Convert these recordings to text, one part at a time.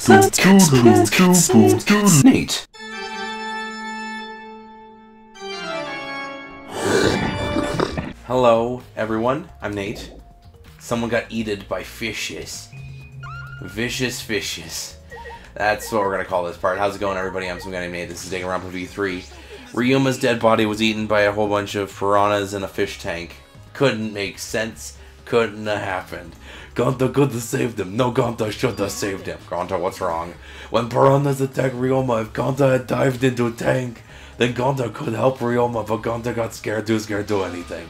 Nate. Hello, everyone. I'm Nate. Someone got eaten by fishes. Vicious fishes. That's what we're gonna call this part. How's it going, everybody? I'm some guy named Nate. This is Danganronpa V3. Ryuma's dead body was eaten by a whole bunch of piranhas in a fish tank. Couldn't make sense. Couldn't have happened. Gonta could have saved him. No, Gonta should have saved him. Gonta, what's wrong? When piranhas attacked Ryoma, if Gonta had dived into a tank, then Gonta could help Ryoma, but Gonta got scared, too scared to do anything.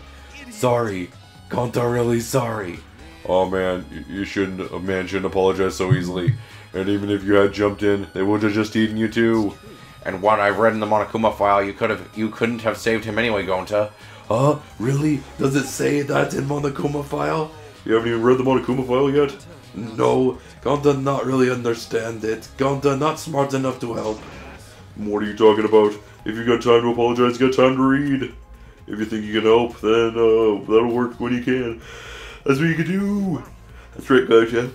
Sorry. Gonta, really sorry. Oh man, a man shouldn't apologize so easily. And even if you had jumped in, they would have just eaten you too. And what I read in the Monokuma file, you couldn't have saved him anyway, Gonta. Huh? Really? Does it say that in Monokuma file? You haven't even read the Monokuma file yet? No, Gonta not really understand it. Gonta not smart enough to help. What are you talking about? If you got time to apologize, you got time to read. If you think you can help, then that'll work when you can. That's what you can do. That's right, Gotcha.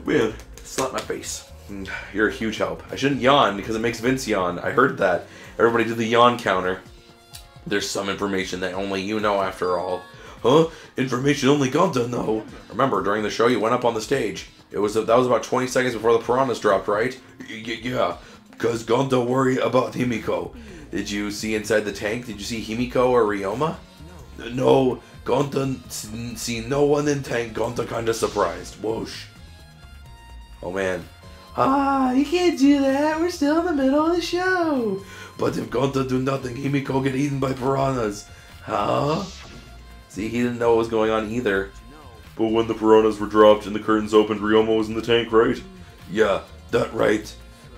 Man, slap my face. You're a huge help. I shouldn't yawn because it makes Vince yawn. I heard that. Everybody do the yawn counter. There's some information that only you know after all. Huh? Information only Gonta know. Remember, during the show you went up on the stage. That was about 20 seconds before the piranhas dropped, right? Yeah, because Gonta worry about Himiko. Did you see inside the tank? Did you see Himiko or Ryoma? No, Gonta see no one in tank. Gonta kinda surprised. Whoosh. Oh man. You can't do that. We're still in the middle of the show. But if Gonta do nothing, Himiko get eaten by piranhas. Huh? See, he didn't know what was going on either. But when the piranhas were dropped and the curtains opened, Ryoma was in the tank, right? Yeah, that right.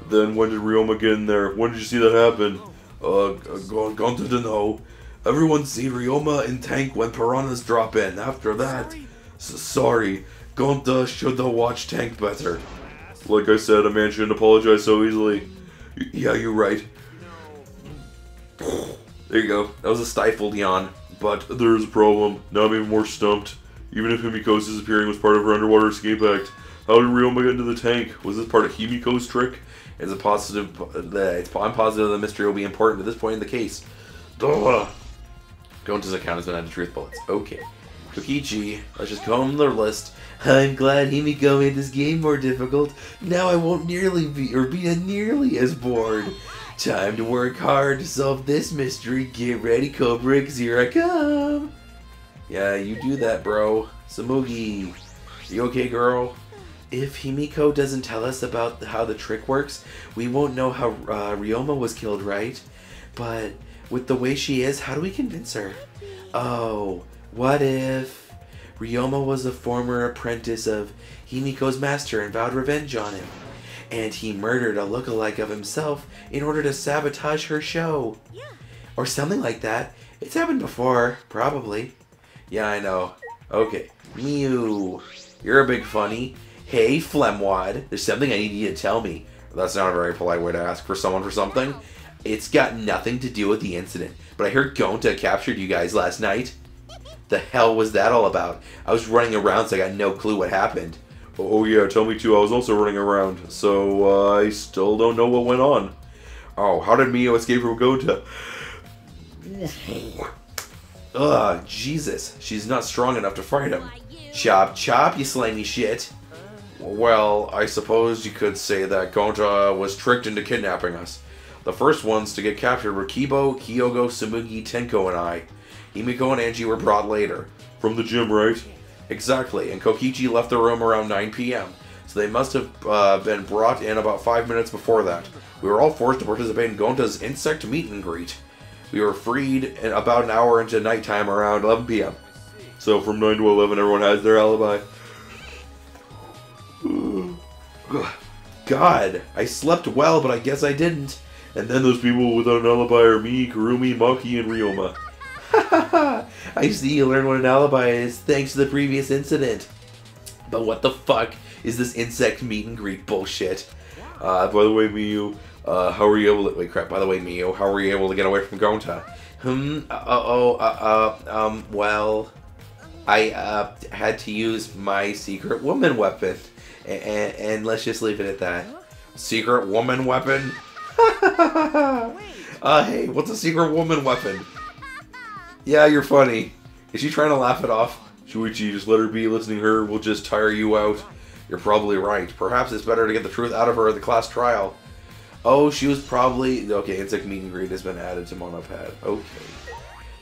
Then when did Ryoma get in there? When did you see that happen? Gonta to know. Everyone see Ryoma in tank when piranhas drop in. After that, sorry. Gonta should have watched tank better. Like I said, a man shouldn't apologize so easily. Yeah, you're right. There you go. That was a stifled yawn. But there's a problem. Now I'm even more stumped. Even if Himiko's disappearing was part of her underwater escape act, how did Ryoma get into the tank? Was this part of Himiko's trick? I'm positive the mystery will be important at this point in the case. Duh. Gonta's account has been added to truth bullets. Okay. Kokichi, let's just go on the list. I'm glad Himiko made this game more difficult. Now I won't be nearly as bored. Time to work hard to solve this mystery. Get ready, Cobra, 'cause here I come. Yeah, you do that, bro. Samugi. You okay, girl? If Himiko doesn't tell us about how the trick works, we won't know how Ryoma was killed, right? But with the way she is, how do we convince her? Oh, what if Ryoma was a former apprentice of Himiko's master and vowed revenge on him? And he murdered a lookalike of himself in order to sabotage her show. Yeah. Or something like that. It's happened before, probably. Yeah, I know. Okay. Mew. You're a big funny. Hey, Flemwad. There's something I need you to tell me. That's not a very polite way to ask for someone for something. It's got nothing to do with the incident. But I heard Gonta captured you guys last night. The hell was that all about? I was running around so I got no clue what happened. Oh yeah, tell me too, I was also running around, so I still don't know what went on. Oh, how did Mio escape from Gonta? Ugh, Jesus, she's not strong enough to fight him. Chop chop, you slimy shit. Well, I suppose you could say that Gonta was tricked into kidnapping us. The first ones to get captured were Kibo, Kyogo, Samugi, Tenko, and I. Himiko and Angie were brought later. From the gym, right? Exactly, and Kokichi left the room around 9 p.m., so they must have been brought in about 5 minutes before that. We were all forced to participate in Gonta's insect meet and greet. We were freed in about an hour into nighttime around 11 p.m. So from 9 to 11, everyone has their alibi. God, I slept well, but I guess I didn't. And then those people without an alibi are me, Kurumi, Maki, and Ryoma. I see you learned what an alibi is thanks to the previous incident. But what the fuck is this insect meet and greet bullshit? By the way, Miyu, how were you able to... Wait, crap, by the way, Miyu, how were you able to get away from Gonta? Well, I had to use my secret woman weapon. And let's just leave it at that. Secret woman weapon? Hey, what's a secret woman weapon? Yeah, you're funny. Is she trying to laugh it off? Shuichi, just let her be. Listening to her will just tire you out. You're probably right. Perhaps it's better to get the truth out of her at the class trial. Oh, she was probably... Okay, insect meet and greet has been added to Monopad. Okay.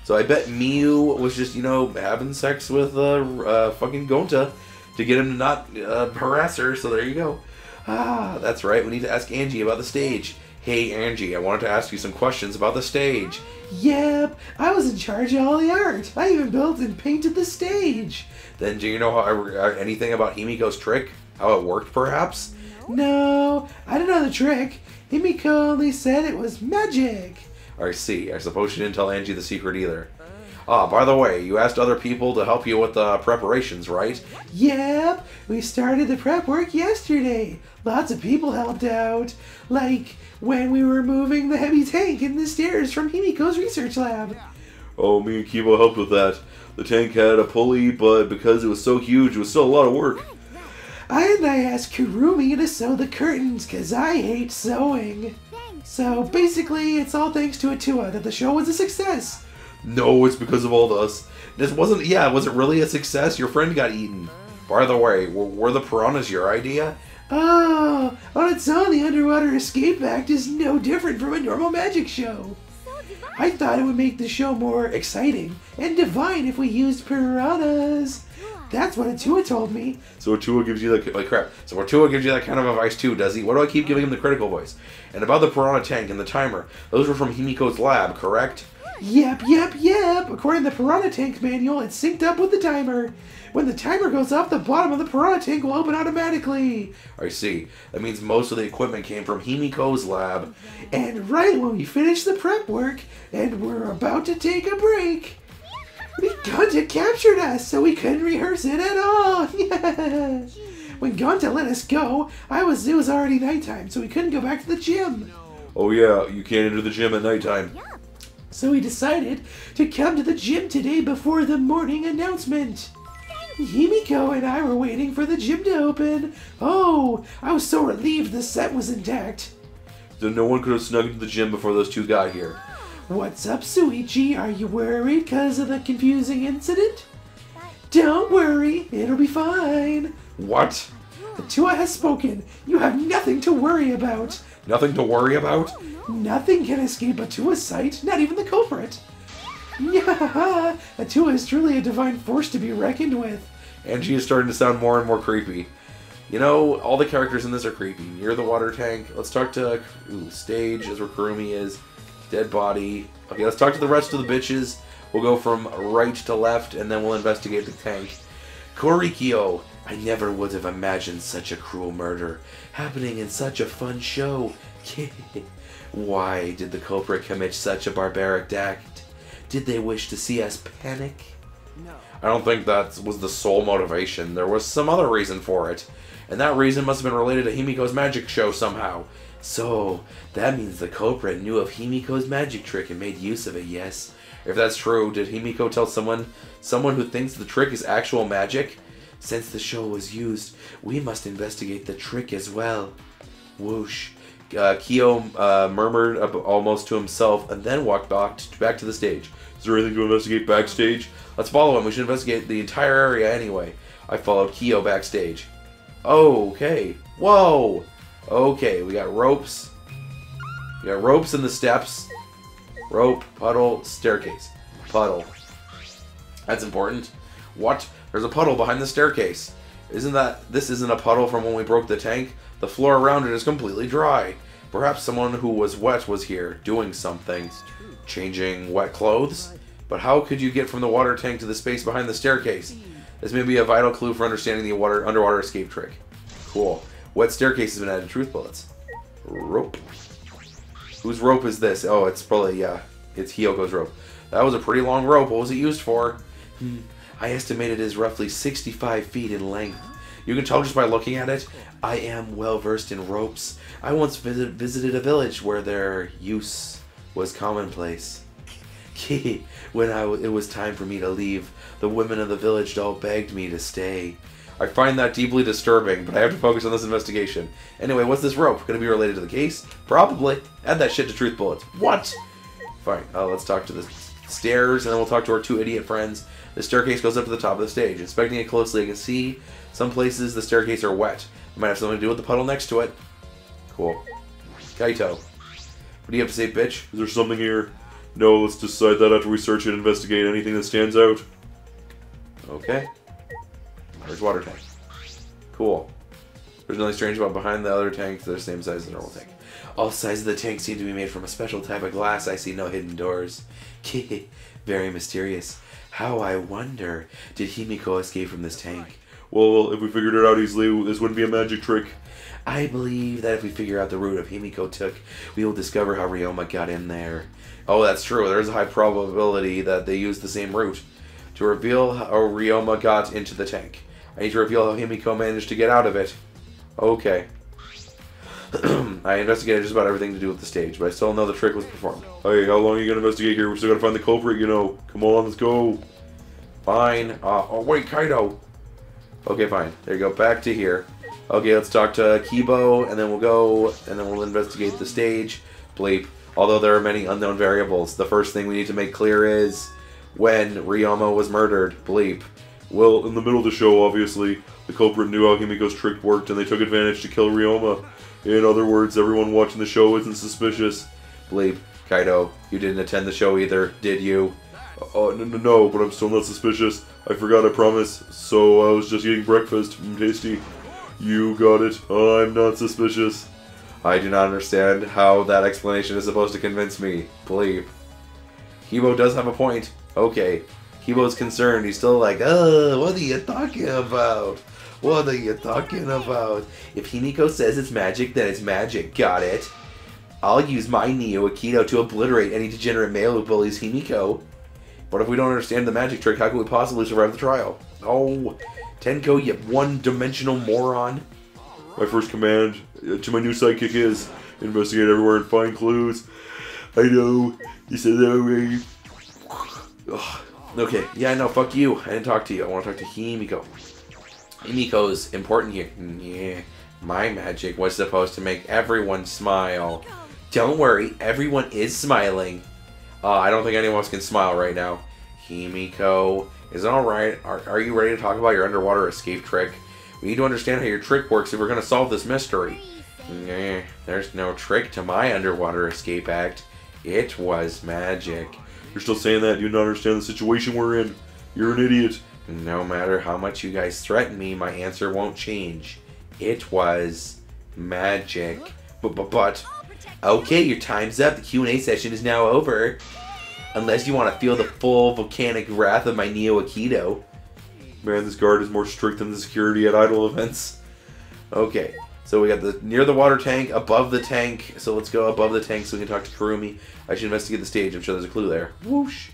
So I bet Miu was just, you know, having sex with fucking Gonta to get him to not harass her, so there you go. Ah, that's right. We need to ask Angie about the stage. Hey, Angie, I wanted to ask you some questions about the stage. Yep, I was in charge of all the art. I even built and painted the stage. Then do you know anything about Himiko's trick? How it worked, perhaps? No, I don't know the trick. Himiko only said it was magic. I see. I suppose she didn't tell Angie the secret either. Ah, by the way, you asked other people to help you with the preparations, right? Yep, we started the prep work yesterday. Lots of people helped out. Like when we were moving the heavy tank in the stairs from Himiko's research lab. Oh, me and Kibo helped with that. The tank had a pulley, but because it was so huge, it was still a lot of work. And I asked Kurumi to sew the curtains, because I hate sewing. So basically, it's all thanks to Atua that the show was a success. No, it's because of all us. Was it really a success? Your friend got eaten. By the way, were the piranhas your idea? Oh, on its own, the Underwater Escape Act is no different from a normal magic show. I thought it would make the show more exciting and divine if we used piranhas. That's what Atua told me. So Atua gives you that... Like crap. So Atua gives you that kind of advice too, does he? Why do I keep giving him the critical voice? And about the piranha tank and the timer, those were from Himiko's lab, correct? Yep. According to the Piranha Tank manual, it's synced up with the timer. When the timer goes off, the bottom of the Piranha Tank will open automatically. I see. That means most of the equipment came from Himiko's lab. And right when we finished the prep work, and we're about to take a break, Gonta captured us, so we couldn't rehearse it at all. When Gonta let us go, it was already nighttime, so we couldn't go back to the gym. Oh yeah, you can't enter the gym at nighttime. So we decided to come to the gym today before the morning announcement. Himiko and I were waiting for the gym to open. Oh, I was so relieved the set was intact. Then no one could have snuck into the gym before those two got here. What's up, Suichi? Are you worried because of the confusing incident? Don't worry, it'll be fine. What? Atua has spoken. You have nothing to worry about. Nothing to worry about? Nothing can escape Atua's sight, not even the culprit. Yeah, Atua is truly a divine force to be reckoned with. Angie is starting to sound more and more creepy. You know, all the characters in this are creepy. Near the water tank. Let's talk to... stage is where Kurumi is. Dead body. Okay, let's talk to the rest of the bitches. We'll go from right to left, and then we'll investigate the tank. Korikyo, I never would have imagined such a cruel murder happening in such a fun show. Why did the culprit commit such a barbaric act? Did they wish to see us panic? No. I don't think that was the sole motivation. There was some other reason for it. And that reason must have been related to Himiko's magic show somehow. So, that means the culprit knew of Himiko's magic trick and made use of it, yes? If that's true, did Himiko tell someone who thinks the trick is actual magic? Since the show was used, we must investigate the trick as well. Whoosh. Kyo murmured almost to himself and then walked back to the stage. Is there anything to investigate backstage? Let's follow him. We should investigate the entire area anyway. I followed Kyo backstage. Okay. Whoa. Okay, we got ropes. We got ropes in the steps. Rope, puddle, staircase. Puddle. That's important. What? There's a puddle behind the staircase. This isn't a puddle from when we broke the tank? The floor around it is completely dry. Perhaps someone who was wet was here, doing something. Changing wet clothes? But how could you get from the water tank to the space behind the staircase? This may be a vital clue for understanding the underwater escape trick. Cool. Wet staircase has been added to truth bullets. Rope. Whose rope is this? Oh, it's probably, yeah, it's Hyoko's rope. That was a pretty long rope. What was it used for? I estimate it is roughly 65 feet in length. You can tell just by looking at it. I am well versed in ropes. I once visited a village where their use was commonplace. When it was time for me to leave, the women of the village all begged me to stay. I find that deeply disturbing, but I have to focus on this investigation. Anyway, what's this rope? Gonna be related to the case? Probably. Add that shit to truth bullets. What? Fine. Let's talk to the stairs, and then we'll talk to our 2 idiot friends. The staircase goes up to the top of the stage. Inspecting it closely, I can see some places the staircase are wet. It might have something to do with the puddle next to it. Cool. Kaito. What do you have to say, bitch? Is there something here? No, let's decide that after we search and investigate anything that stands out. Okay. There's water tank. Cool. There's nothing strange about behind the other tanks. They're the same size as the normal tank. All sides of the tank seem to be made from a special type of glass. I see no hidden doors. Very mysterious. How I wonder, did Himiko escape from this tank? Well, if we figured it out easily, this wouldn't be a magic trick. I believe that if we figure out the route of Himiko took, we will discover how Ryoma got in there. Oh, that's true. There's a high probability that they used the same route. To reveal how Ryoma got into the tank, I need to reveal how Himiko managed to get out of it. Okay. I investigated just about everything to do with the stage, but I still know the trick was performed. Hey, how long are you going to investigate here? We still got to find the culprit, you know. Come on, let's go. Fine. Oh, wait, Kaido. Okay, fine. There you go. Back to here. Okay, let's talk to Kibo, and then we'll go, and then we'll investigate the stage. Bleep. Although there are many unknown variables, the first thing we need to make clear is when Ryoma was murdered. Bleep. Well, in the middle of the show, obviously, the culprit knew how Himiko's trick worked, and they took advantage to kill Ryoma. In other words, everyone watching the show isn't suspicious. Bleep. Kaido, you didn't attend the show either, did you? No, but I'm still not suspicious. I forgot, I promise. So I was just eating breakfast. Tasty. You got it. I'm not suspicious. I do not understand how that explanation is supposed to convince me. Bleep. Kibo does have a point. Okay. Kibo's concerned. He's still like, what are you talking about? What are you talking about? If Himiko says it's magic, then it's magic. Got it. I'll use my Neo Aikido to obliterate any degenerate male who bullies Himiko. But if we don't understand the magic trick, how can we possibly survive the trial? Oh, Tenko, you one-dimensional moron. My first command to my new sidekick is investigate everywhere and find clues. I know, you said that already. Okay, yeah, no, fuck you. I didn't talk to you. I want to talk to Himiko. Himiko's important here. Yeah, my magic was supposed to make everyone smile. Don't worry, everyone is smiling. I don't think anyone else can smile right now. Himiko, is it alright? Are you ready to talk about your underwater escape trick? We need to understand how your trick works if we're going to solve this mystery. Nah, there's no trick to my underwater escape act. It was magic. You're still saying that? You don't understand the situation we're in. You're an idiot. No matter how much you guys threaten me, my answer won't change. It was magic. But, okay, your time's up. The Q&A session is now over. Unless you want to feel the full volcanic wrath of my Neo Aikido. Man, this guard is more strict than the security at idol events. Okay, so we got the near the water tank, above the tank. So let's go above the tank so we can talk to Kurumi. I should investigate the stage. I'm sure there's a clue there. Whoosh.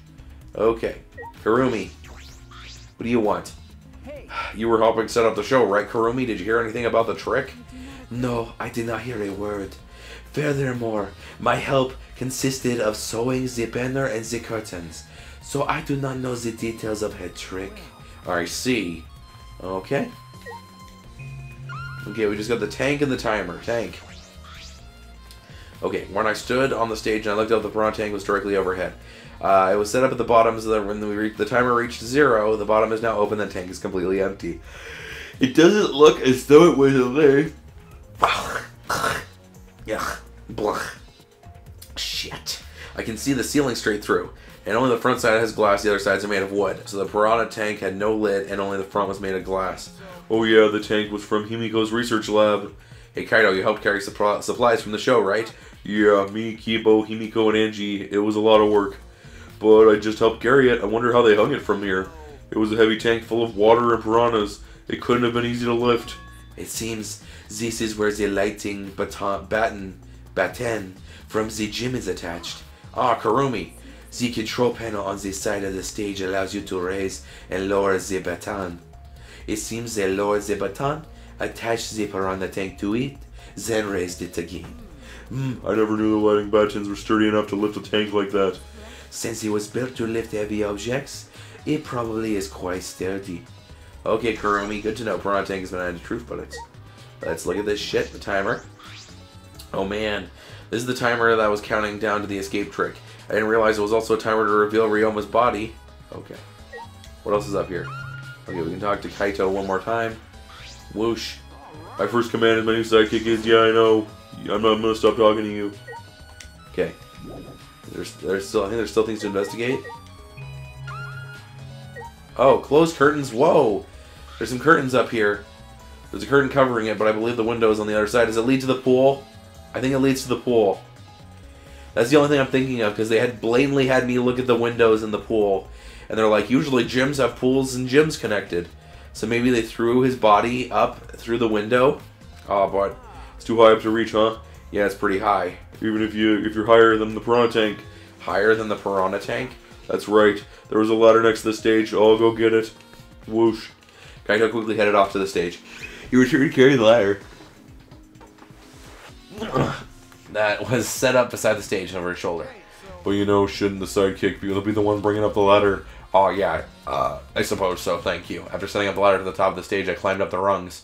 Okay, Kurumi. What do you want? You were helping set up the show, right, Kurumi? Did you hear anything about the trick? No, I did not hear a word. Furthermore, my help consisted of sewing the banner and the curtains, so I do not know the details of her trick. I see. Okay. Okay, we just got the tank and the timer. Tank. Okay, when I stood on the stage and I looked up, the piranha tank was directly overhead. It was set up at the bottom so that when the timer reached 0, the bottom is now open, the tank is completely empty. It doesn't look as though it was there. Yeah. Blah. Shit. I can see the ceiling straight through, and only the front side has glass, the other sides are made of wood. So the piranha tank had no lid, and only the front was made of glass. Oh yeah, the tank was from Himiko's research lab. Hey Kaido, you helped carry supplies from the show, right? Yeah, me, Kibo, Himiko, and Angie. It was a lot of work. But I just helped carry it. I wonder how they hung it from here. It was a heavy tank full of water and piranhas. It couldn't have been easy to lift. It seems this is where the lighting baton from the gym is attached. Ah, Kurumi. The control panel on the side of the stage allows you to raise and lower the baton. It seems they lowered the baton, attached the piranha tank to it, then raised it again. I never knew the lighting batons were sturdy enough to lift a tank like that. Since it was built to lift heavy objects, it probably is quite sturdy. Okay, Kurumi, good to know. Piranha Tank has been added to truth bullets. Let's look at this shit, the timer. Oh man, this is the timer that was counting down to the escape trick. I didn't realize it was also a timer to reveal Ryoma's body. Okay. What else is up here? Okay, we can talk to Kaito one more time. Whoosh. My first command as my new sidekick is, yeah, I know. I'm gonna stop talking to you. Okay. There's still, I think there's still things to investigate. Oh, closed curtains. Whoa. There's some curtains up here. There's a curtain covering it, but I believe the window is on the other side. Does it lead to the pool? I think it leads to the pool. That's the only thing I'm thinking of, because they had blatantly had me look at the windows in the pool. And they're like, usually gyms have pools and gyms connected. So maybe they threw his body up through the window. Oh, but it's too high up to reach, huh? Yeah, it's pretty high. Even if you're higher than the Piranha Tank. Higher than the Piranha Tank? That's right. There was a ladder next to the stage. I'll go get it. Whoosh. Kaito quickly headed off to the stage. He returned to carry the ladder. That was set up beside the stage over his shoulder. But you know, shouldn't the sidekick be the one bringing up the ladder? Oh yeah, I suppose so, thank you. After setting up the ladder to the top of the stage, I climbed up the rungs.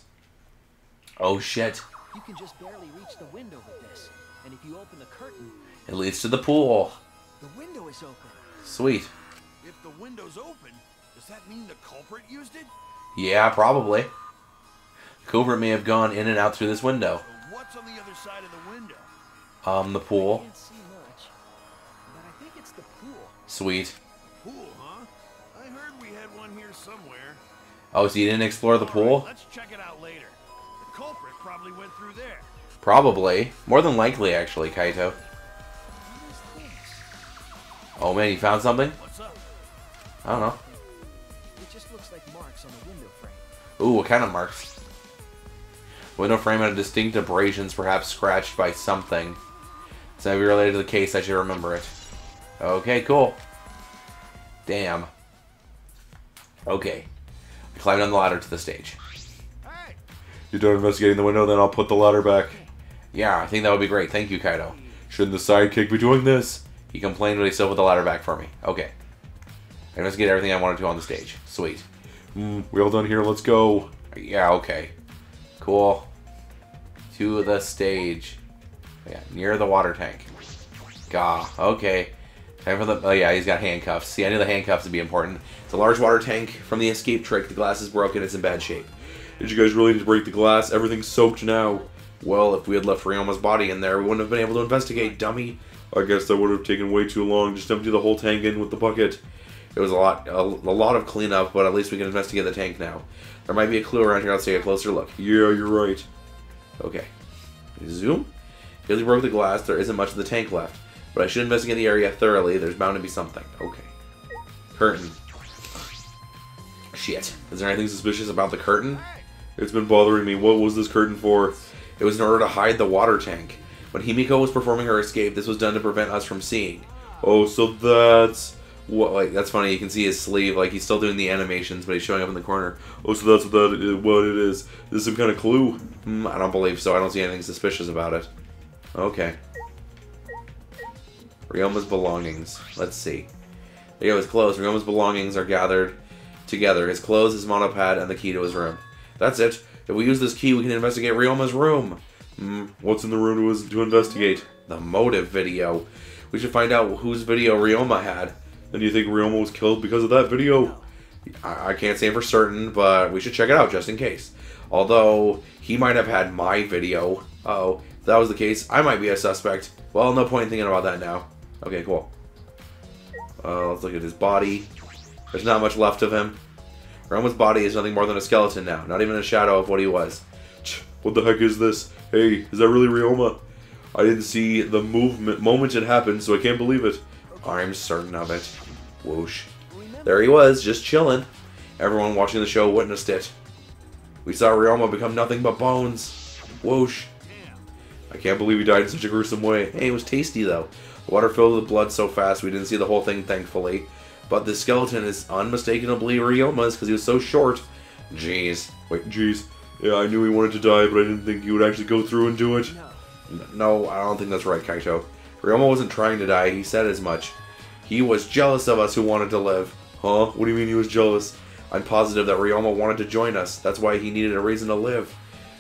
Oh shit. You can just barely reach the window with this. And if you open the curtain, it leads to the pool. The window is open. Sweet. If the window's open, does that mean the culprit used it? Yeah, probably. The culprit may have gone in and out through this window. So what's on the other side of the window? The pool. I can't see much, but I think it's the pool. Sweet. Pool, huh? I heard we had one here somewhere. Oh, so you didn't explore the pool? Right, let's check it out later. The culprit probably went through there. Probably. More than likely, actually, Kaito. What is this? Oh man, you found something? What's up? I don't know. It just looks like marks on the window frame. Ooh, what kind of marks? Window frame had distinct abrasions, perhaps scratched by something. So if you're related to the case, I should remember it. Okay, cool. Damn. Okay. I climbed on the ladder to the stage. Hey! You're done investigating the window, then I'll put the ladder back. Yeah, I think that would be great. Thank you, Kaito. Shouldn't the sidekick be doing this? He complained, but he still put the ladder back for me. Okay. I investigated everything I wanted to on the stage. Sweet. We all done here, let's go. Yeah, okay. Cool. To the stage. Yeah, near the water tank. Gah, okay. Time for the... Oh yeah, he's got handcuffs. See, I knew the handcuffs would be important. It's a large water tank from the escape trick. The glass is broken. It's in bad shape. Did you guys really need to break the glass? Everything's soaked now. Well, if we had left Ryoma's body in there, we wouldn't have been able to investigate, dummy. I guess that would have taken way too long. Just empty the whole tank in with the bucket. It was a lot of cleanup, but at least we can investigate the tank now. There might be a clue around here. Let's take a closer look. Yeah, you're right. Okay. Zoom. Because we broke the glass, there isn't much of the tank left. But I should investigate the area thoroughly. There's bound to be something. Okay. Curtain. Shit. Is there anything suspicious about the curtain? It's been bothering me. What was this curtain for? It was in order to hide the water tank. When Himiko was performing her escape, this was done to prevent us from seeing. Oh, so that's... What? Like, that's funny. You can see his sleeve. Like, he's still doing the animations, but he's showing up in the corner. Oh, so that's what it is. Is this some kind of clue? I don't believe so. I don't see anything suspicious about it. Okay. Ryoma's belongings. Let's see. There you go, his clothes. Ryoma's belongings are gathered together. His clothes, his monopad, and the key to his room. That's it. If we use this key, we can investigate Ryoma's room. What's in the room to investigate? The motive video. We should find out whose video Ryoma had. And do you think Ryoma was killed because of that video? I can't say for certain, but we should check it out just in case. Although, he might have had my video. Uh-oh. If that was the case, I might be a suspect. Well, no point in thinking about that now. Okay, cool. Let's look at his body. There's not much left of him. Ryoma's body is nothing more than a skeleton now. Not even a shadow of what he was. What the heck is this? Hey, is that really Ryoma? I didn't see the moment it happened, so I can't believe it. I'm certain of it. Whoosh. There he was, just chilling. Everyone watching the show witnessed it. We saw Ryoma become nothing but bones. Whoosh. I can't believe he died in such a gruesome way. Hey, it was tasty though. The water filled with blood so fast we didn't see the whole thing, thankfully. But the skeleton is unmistakably Ryoma's because he was so short. Jeez. Wait, jeez. Yeah, I knew he wanted to die, but I didn't think he would actually go through and do it. No, I don't think that's right, Kaito. Ryoma wasn't trying to die, he said as much. He was jealous of us who wanted to live. Huh? What do you mean he was jealous? I'm positive that Ryoma wanted to join us. That's why he needed a reason to live.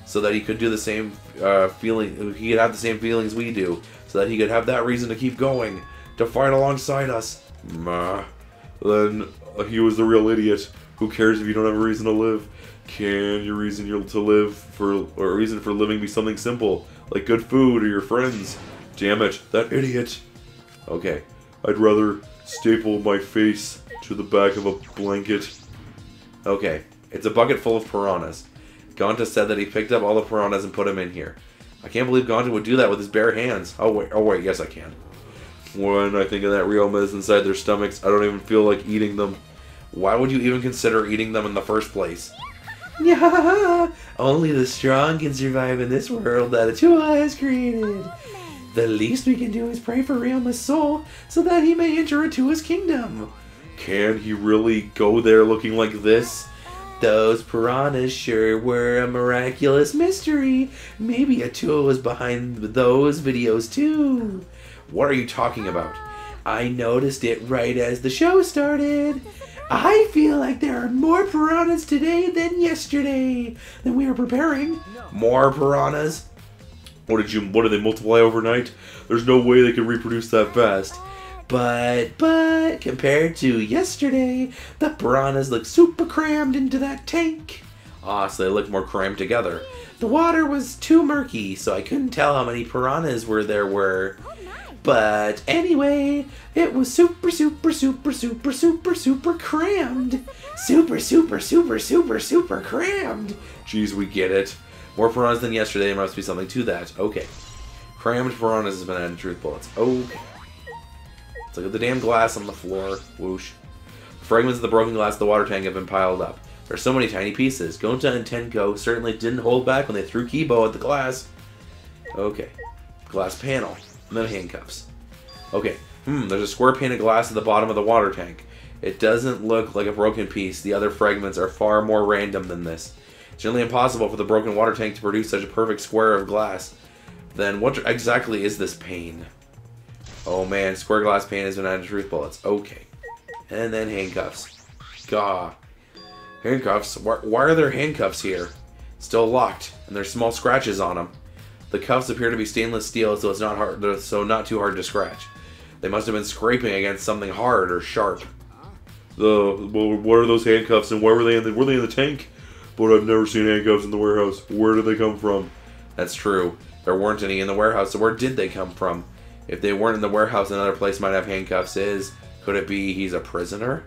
So that he could do the same he could have the same feelings we do. So that he could have that reason to keep going. To fight alongside us. Then he was the real idiot. Who cares if you don't have a reason to live? Can your reason to live or a reason for living be something simple, like good food or your friends? Damn it, that idiot. Okay. I'd rather staple my face to the back of a blanket. Okay. It's a bucket full of piranhas. Gonta said that he picked up all the piranhas and put them in here. I can't believe Gonta would do that with his bare hands. Oh wait, yes I can. When I think of that Ryoma is inside their stomachs, I don't even feel like eating them. Why would you even consider eating them in the first place? Yeah, only the strong can survive in this world that Atua has created. The least we can do is pray for Ryoma's soul so that he may enter Atua's kingdom. Can he really go there looking like this? Those piranhas sure were a miraculous mystery. Maybe Atua was behind those videos too. What are you talking about? I noticed it right as the show started. I feel like there are more piranhas today than yesterday. Than we were preparing. More piranhas? What did they multiply overnight? There's no way they could reproduce that fast. But, compared to yesterday, the piranhas look super crammed into that tank. Ah, so they look more crammed together. The water was too murky, so I couldn't tell how many piranhas there were. But anyway, it was super crammed. Super crammed. Jeez, we get it. More piranhas than yesterday, there must be something to that. Okay. Crammed piranhas has been added to truth bullets. Okay. Let's look at the damn glass on the floor. Whoosh. Fragments of the broken glass of the water tank have been piled up. There's so many tiny pieces. Gonta and Tenko certainly didn't hold back when they threw Kibo at the glass. Okay. Glass panel. And then handcuffs. Okay. There's a square pane of glass at the bottom of the water tank. It doesn't look like a broken piece. The other fragments are far more random than this. It's nearly impossible for the broken water tank to produce such a perfect square of glass. Then what exactly is this pane? Oh man, square glass pane has been added to truth bullets. Okay. And then handcuffs. Gah. Handcuffs? Why are there handcuffs here? Still locked, and there's small scratches on them. The cuffs appear to be stainless steel, so it's not too hard to scratch. They must have been scraping against something hard or sharp. Well, what are those handcuffs, and were they in the tank? But I've never seen handcuffs in the warehouse. Where did they come from? That's true. There weren't any in the warehouse, so where did they come from? If they weren't in the warehouse, another place might have handcuffs. Could it be he's a prisoner?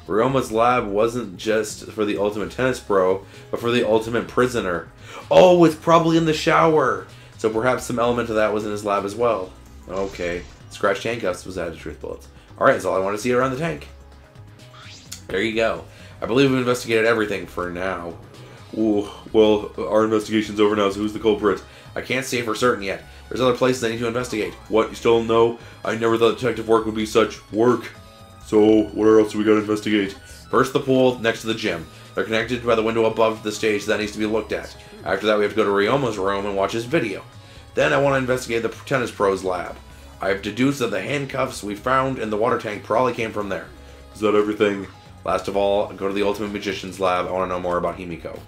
Ryoma's lab wasn't just for the ultimate tennis pro, but for the ultimate prisoner. Oh, it's probably in the shower! So perhaps some element of that was in his lab as well. Okay. Scratched handcuffs was added to truth bullets. Alright, that's all I want to see around the tank. There you go. I believe we've investigated everything for now. Ooh, well, our investigation's over now, so who's the culprit? I can't say for certain yet. There's other places I need to investigate. What, you still don't know? I never thought detective work would be such work. So, where else do we gotta investigate? First the pool, next to the gym. They're connected by the window above the stage, so that needs to be looked at. After that we have to go to Ryoma's room and watch his video. Then I want to investigate the tennis pro's lab. I have deduced that the handcuffs we found in the water tank probably came from there. Is that everything? Last of all, go to the Ultimate Magician's lab. I want to know more about Himiko.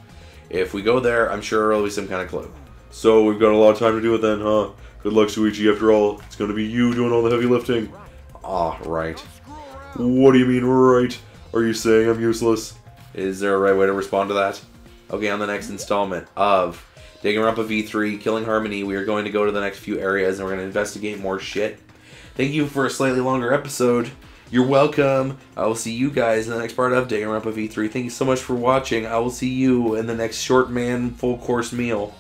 If we go there, I'm sure there'll be some kind of clue. So, we've got a lot of time to do it then, huh? Good luck, Shuichi. After all, it's gonna be you doing all the heavy lifting. Ah, right. What do you mean, right? Are you saying I'm useless? Is there a right way to respond to that? Okay, on the next installment of Danganronpa V3, Killing Harmony, we are going to go to the next few areas and we're going to investigate more shit. Thank you for a slightly longer episode. You're welcome. I will see you guys in the next part of Danganronpa V3. Thank you so much for watching. I will see you in the next short man full course meal.